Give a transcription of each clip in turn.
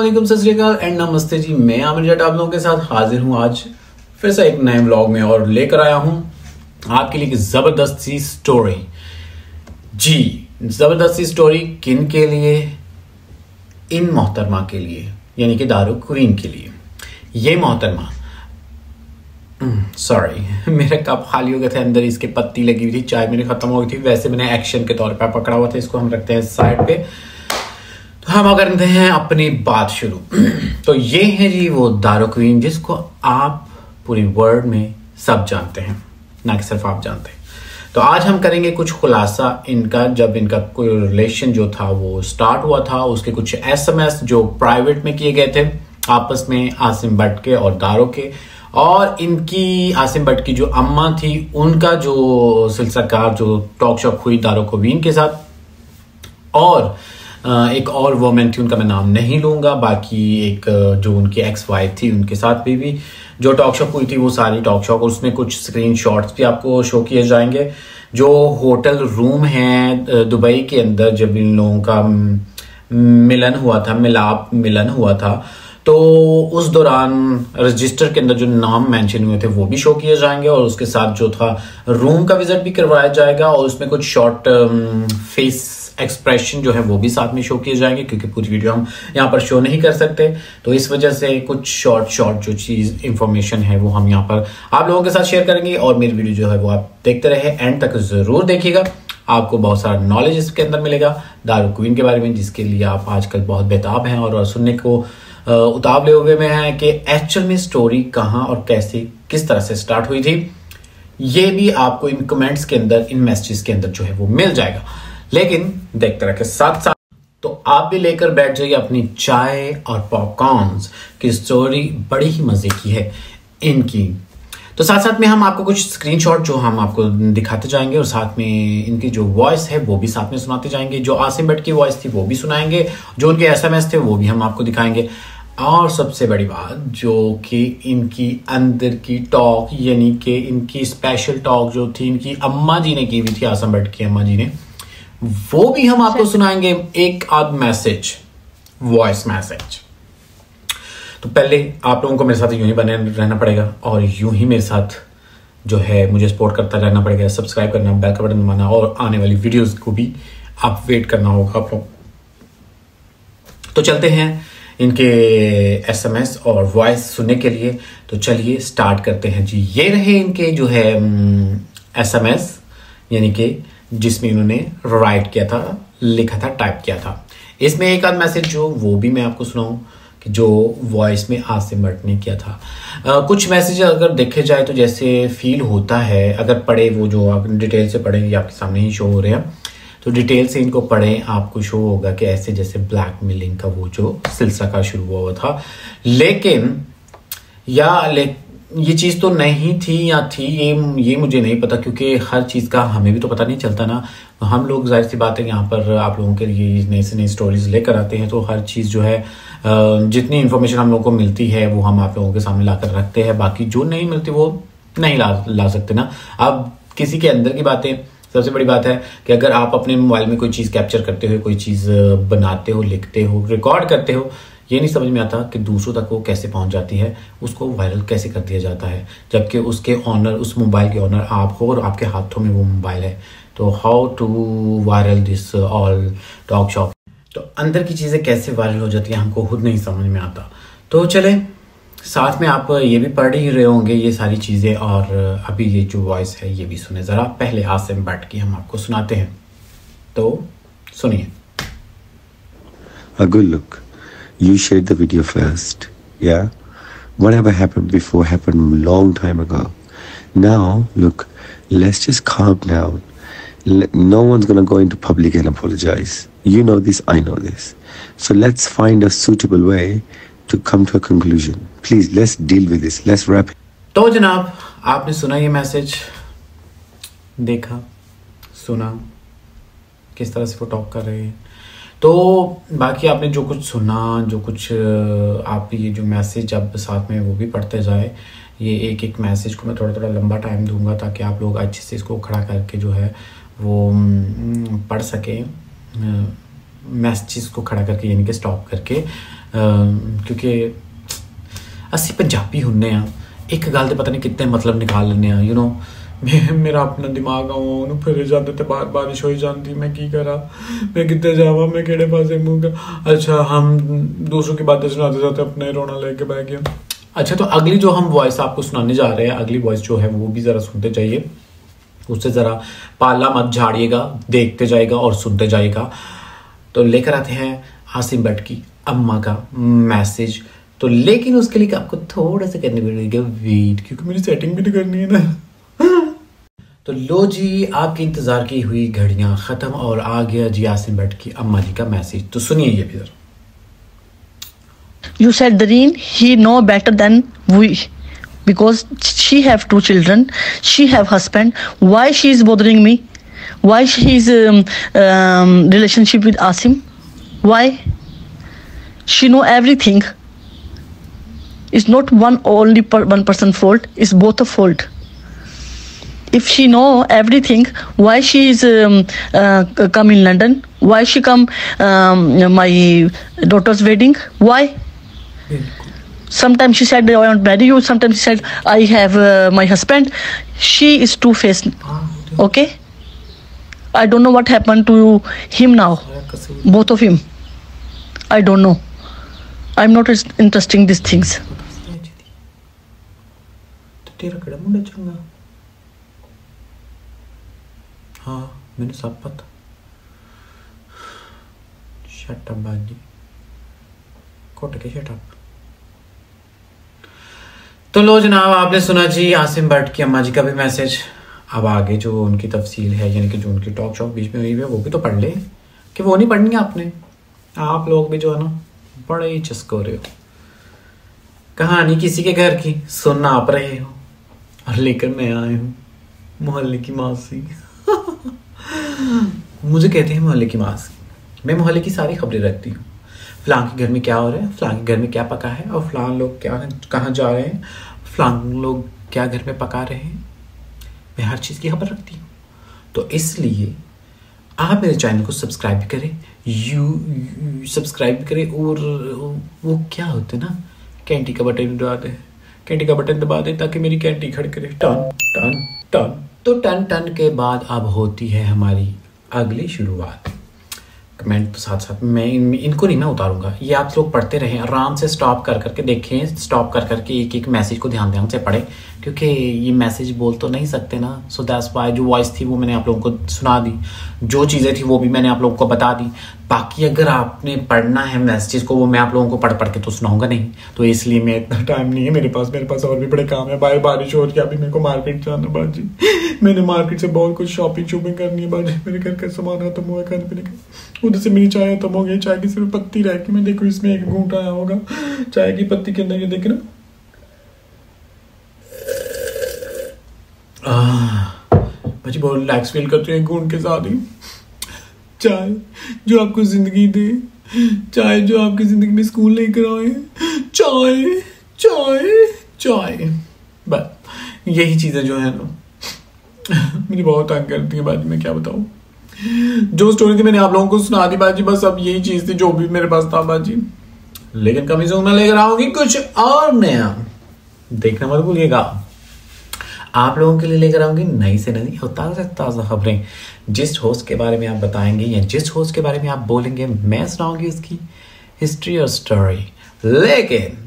अस्सलामुअलैकुम, सत श्री अकाल एंड नमस्ते जी। मैं आमिर जट आप लोगों के साथ हाजिर हूँ आज फिर से एक नए व्लॉग में और लेकर आया हूँ आपके लिए एक जबरदस्त सी स्टोरी। जी, जबरदस्त सी स्टोरी किन के लिए? इन मोहतरमा के लिए, यानी कि दारू क्वीन के लिए। ये मोहतरमा सॉरी मेरा कप खाली हो गया था, अंदर इसके पत्ती लगी हुई थी, चाय मेरी खत्म हो गई थी। वैसे मैंने एक्शन के तौर पर पकड़ा हुआ था, इसको हम रखते हैं साइड पे। तो हम करते हैं अपनी बात शुरू। तो ये है जी वो दारू क्वीन जिसको आप पूरी वर्ल्ड में सब जानते हैं, ना कि सिर्फ आप जानते हैं। तो आज हम करेंगे कुछ खुलासा इनका, जब इनका कोई रिलेशन जो था वो स्टार्ट हुआ था, उसके कुछ एसएमएस जो प्राइवेट में किए गए थे आपस में आसिम भट्ट के और दारू के, और इनकी आसिम भट्ट की जो अम्मा थी उनका जो सिलसिलाकार जो टॉक शो हुई दारू क्वीन के साथ, और एक और वोमेन थी, उनका मैं नाम नहीं लूंगा। बाकी एक जो उनकी एक्स वाइफ थी उनके साथ भी जो टॉक शो हुई थी वो सारी टॉक शो, उसमें कुछ स्क्रीन शॉट्स भी आपको शो किए जाएंगे। जो होटल रूम है दुबई के अंदर जब इन लोगों का मिलन हुआ था, मिलन हुआ था, तो उस दौरान रजिस्टर के अंदर जो नाम मेंशन हुए थे वो भी शो किए जाएंगे, और उसके साथ जो था रूम का विजिट भी करवाया जाएगा, और उसमें कुछ शॉर्ट फेस एक्सप्रेशन जो है वो भी साथ में शो किए जाएंगे, क्योंकि पूरी वीडियो हम यहाँ पर शो नहीं कर सकते। तो इस वजह से कुछ शॉर्ट जो चीज इंफॉर्मेशन है वो हम यहाँ पर आप लोगों के साथ शेयर करेंगे, और मेरी वीडियो जो है वो आप देखते रहे, एंड तक जरूर देखिएगा। आपको बहुत सारा नॉलेज इसके अंदर मिलेगा दारू क्वीन के बारे में, जिसके लिए आप आजकल बहुत बेताब हैं और सुनने को उतावले हुए में है कि एक्चुअल में स्टोरी कहाँ और कैसे किस तरह से स्टार्ट हुई थी। ये भी आपको इन कमेंट्स के अंदर, इन मैसेजेस के अंदर जो है वो मिल जाएगा। लेकिन देखते रहे साथ साथ, तो आप भी लेकर बैठ जाइए अपनी चाय और पॉपकॉर्न्स की स्टोरी बड़ी ही मजे की है इनकी। तो साथ साथ में हम आपको कुछ स्क्रीनशॉट जो हम आपको दिखाते जाएंगे, और साथ में इनकी जो वॉइस है वो भी साथ में सुनाते जाएंगे। जो आसिम भट्ट की वॉइस थी वो भी सुनाएंगे, जो उनके एसएमएस थे वो भी हम आपको दिखाएंगे, और सबसे बड़ी बात जो कि इनकी अंदर की टॉक, यानी कि इनकी स्पेशल टॉक जो थी इनकी अम्मा जी ने की हुई थी, आसिम भट्ट की अम्मा जी ने, वो भी हम आपको सुनाएंगे। एक आध मैसेज, वॉइस मैसेज। तो पहले आप लोगों को मेरे साथ यूं ही बने रहना पड़ेगा, और यूं ही मेरे साथ जो है मुझे सपोर्ट करता रहना पड़ेगा। सब्सक्राइब करना, बेल का बटन दबाना, और आने वाली वीडियोस को भी आप वेट करना होगा आप लोग। तो चलते हैं इनके एसएमएस और वॉइस सुनने के लिए। तो चलिए स्टार्ट करते हैं जी। ये रहे इनके जो है एसएमएस, यानी कि जिसमें इन्होंने राइट किया था, लिखा था, टाइप किया था। इसमें एक आध मैसेज जो वो भी मैं आपको सुनाऊं कि जो वॉइस में आसिम भट्ट ने किया था। कुछ मैसेज अगर देखे जाए तो जैसे फील होता है, अगर पढ़े वो जो आप डिटेल से पढ़ेंगे, आपके सामने ही शो हो रहे हैं, तो डिटेल से इनको पढ़ें, आपको शो होगा कि ऐसे जैसे ब्लैकमेलिंग का वो जो सिलसिला का शुरू हुआ था। लेकिन ये चीज तो नहीं थी या थी, ये मुझे नहीं पता, क्योंकि हर चीज का हमें भी तो पता नहीं चलता ना। हम लोग जाहिर सी बात है यहाँ पर आप लोगों के लिए नई से नई स्टोरीज लेकर आते हैं, तो हर चीज जो है जितनी इन्फॉर्मेशन हम लोगों को मिलती है वो हम आप लोगों के सामने लाकर रखते हैं। बाकी जो नहीं मिलती वो नहीं ला सकते ना। अब किसी के अंदर की बातें, सबसे बड़ी बात है कि अगर आप अपने मोबाइल में कोई चीज कैप्चर करते हो, कोई चीज बनाते हो, लिखते हो, रिकॉर्ड करते हो, ये नहीं समझ में आता कि दूसरों तक वो कैसे पहुंच जाती है, उसको वायरल कैसे कर दिया जाता है, जबकि उसके ऑनर, उस मोबाइल के ऑनर आप हो और आपके हाथों में वो मोबाइल है। तो how to viral this all talk shop, तो अंदर की चीजें कैसे वायरल हो जाती है हमको खुद नहीं समझ में आता। तो चले साथ में आप ये भी पढ़ ही रहे होंगे ये सारी चीजें, और अभी ये जो वॉइस है ये भी सुने जरा। पहले आसिम भट्ट की हम आपको सुनाते हैं, तो सुनिए। A good look. You shared the video first, yeah? Whatever happened before happened a long time ago. Now, look, let's just calm down. No one's gonna go into public and apologize. You know this, I know this. So let's find a suitable way to come to a conclusion. Please, let's deal with this. Let's wrap it. तो जनाब, आपने सुना ये message, देखा, सुना किस तरह से वो टॉक कर रहे हैं। तो बाकी आपने जो कुछ सुना, जो कुछ आप ये जो मैसेज अब साथ में वो भी पढ़ते जाए। ये एक एक मैसेज को मैं थोड़ा थोड़ा लंबा टाइम दूंगा ताकि आप लोग अच्छे से इसको खड़ा करके जो है वो पढ़ सकें, मैसेज को खड़ा करके, यानी कि स्टॉप करके क्योंकि असी पंजाबी हुन्ने आ, एक गल दे पता नहीं कितने मतलब निकाल लेने यू नो। मेरा अपना दिमाग आऊँ फिर जाते तो बार बारिश हो जाती, मैं की करा, मैं कितने जावा, मैं केड़े पासे मुँह का। अच्छा हम दूसरों की बातें सुनाते जाते अपने रोना लेके बैठ गया। अच्छा तो अगली जो हम वॉइस आपको सुनाने जा रहे हैं, अगली वॉइस जो है वो भी ज़रा सुनते जाइए, उससे ज़रा पाला मत झाड़िएगा, देखते जाएगा और सुनते जाएगा। तो लेकर आते हैं आसिम भट्ट की अम्मा का मैसेज। तो लेकिन उसके लिए आपको थोड़ा सा करनी पड़ेगा वेट, क्योंकि मेरी सेटिंग भी तो करनी है ना। तो लो जी, आपकी इंतजार की हुई घड़ियां खत्म और आ गया जी आसिम भट्ट की अम्मा जी का मैसेज। तो सुनिए ये भी जरा। You said Dareen, he know better than we, because she have 2 children, she have husband. Why she is bothering me? Why she is relationship with Asim? Why? She know everything. It's not one person fault. It's both a fault. If she know everything, why she is come in London? Why she come my daughter's wedding? Why? Sometimes she said I want to marry you. Sometimes she said I have my husband. She is two-faced. Okay. I don't know what happened to him now. Both of him. I don't know. I'm not interested in these things. हाँ मैंने सब पता। Shut up बाजी, coat के shut up. तो लो जनाब, आपने सुना जी आसिम भट्ट की अम्मा जी का भी मैसेज। अब आगे जो उनकी तफसील है, यानी कि जो उनकी टॉक शॉक बीच में हुई है, वो भी तो पढ़ ले, कि वो नहीं पढ़नी आपने। आप लोग भी जो है ना बड़े ही चस्को रहे हो, कहानी किसी के घर की सुनना आप रहे हो, और लेकर मैं आए हूँ मोहल्ले की मासी। मुझे कहते हैं मोहल्ले की मासी। मैं मोहल्ले की सारी खबरें रखती हूँ, फलां के घर में क्या हो रहा है, फलां के घर में क्या पका है, और फलां लोग क्या कहाँ जा रहे हैं, फलां लोग क्या घर में पका रहे हैं। मैं हर चीज़ की खबर रखती हूँ। तो इसलिए आप मेरे चैनल को सब्सक्राइब भी करें, सब्सक्राइब भी करें, और वो क्या होते ना, घंटी का बटन दबा दें, घंटी का बटन दबा दें ताकि मेरी घंटी खड़के टन टन टन। तो टन टन के बाद अब होती है हमारी अगली शुरुआत। कमेंट तो साथ साथ मैं इनको नहीं मैं उतारूंगा, ये आप लोग पढ़ते रहें, आराम से स्टॉप कर करके देखें, स्टॉप कर करके एक एक मैसेज को ध्यान से पढ़ें, क्योंकि ये मैसेज बोल तो नहीं सकते ना। सो दैट्स व्हाई जो वॉइस थी वो मैंने आप लोगों को सुना दी, जो चीज़ें थी वो भी मैंने आप लोगों को बता दी। बाकी अगर आपने पढ़ना है मैसेज को, वो मैं आप लोगों को पढ़ के तो सुनाऊंगा नहीं, तो इसलिए मैं इतना टाइम नहीं है मेरे पास और भी बड़े काम है। बारिश हो रही है, अभी मेरे को मार्केट जाना बाजी, मैंने मार्केट से बहुत कुछ शॉपिंग करनी है बाजी। मेरे घर का सामान खत्म हुआ है, खाने पीने का, उधर से मेरी चाय खत्म हो गई, चाय की सिर्फ पत्ती रह गई। मैं देखो इसमें एक घूंट आया होगा चाय की पत्ती के अंदर, ये देखे ना। बच्चे बहुत रिलैक्स फील करते हैं घूंट के साथ ही। चाय जो आपको जिंदगी दे, चाय जो आपकी जिंदगी में स्कूल लेकर आए, चाय चाय चाय, बस यही चीजें जो है ना मेरी बहुत तंग करती है बाजी। मैं क्या बताऊं, जो स्टोरी थी मैंने आप लोगों को सुना दी बाजी, बस अब यही चीज थी जो भी मेरे पास था बाजी। लेकिन कमी से मैं लेकर आऊंगी कुछ और नया, देखना मत भूलिएगा। आप लोगों के लिए लेकर आऊंगी नई से नई और ताज़ा खबरें। जिस होस्ट के बारे में आप बताएंगे या जिस होस्ट के बारे में आप बोलेंगे, मैं सुनाऊंगी उसकी हिस्ट्री और स्टोरी। लेकिन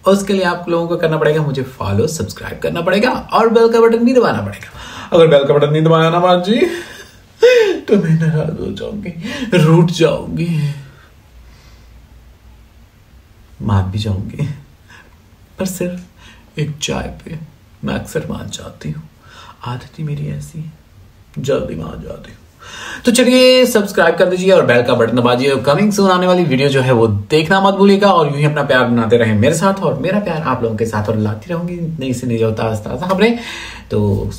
उसके लिए आप लोगों को करना पड़ेगा, मुझे फॉलो सब्सक्राइब करना पड़ेगा और बेल का बटन भी दबाना पड़ेगा। अगर बेल का बटन नहीं दबाया ना बाजी तो मैं नाराज हो जाऊंगी, रूठ जाऊंगी, मान भी जाऊंगी, पर सिर्फ एक चाय पे मैं अक्सर मान जाती हूँ। आदत ही मेरी ऐसी है, जल्दी मान जाती हूँ। तो चलिए सब्सक्राइब कर दीजिए और बेल का बटन दबाइए। कमिंग सून आने वाली वीडियो जो है वो देखना मत भूलिएगा, और यूं ही अपना प्यार बनाते रहें मेरे साथ, और मेरा प्यार आप लोगों के साथ और लाती रहूंगी नई से नई ताज़ा खबरें। तो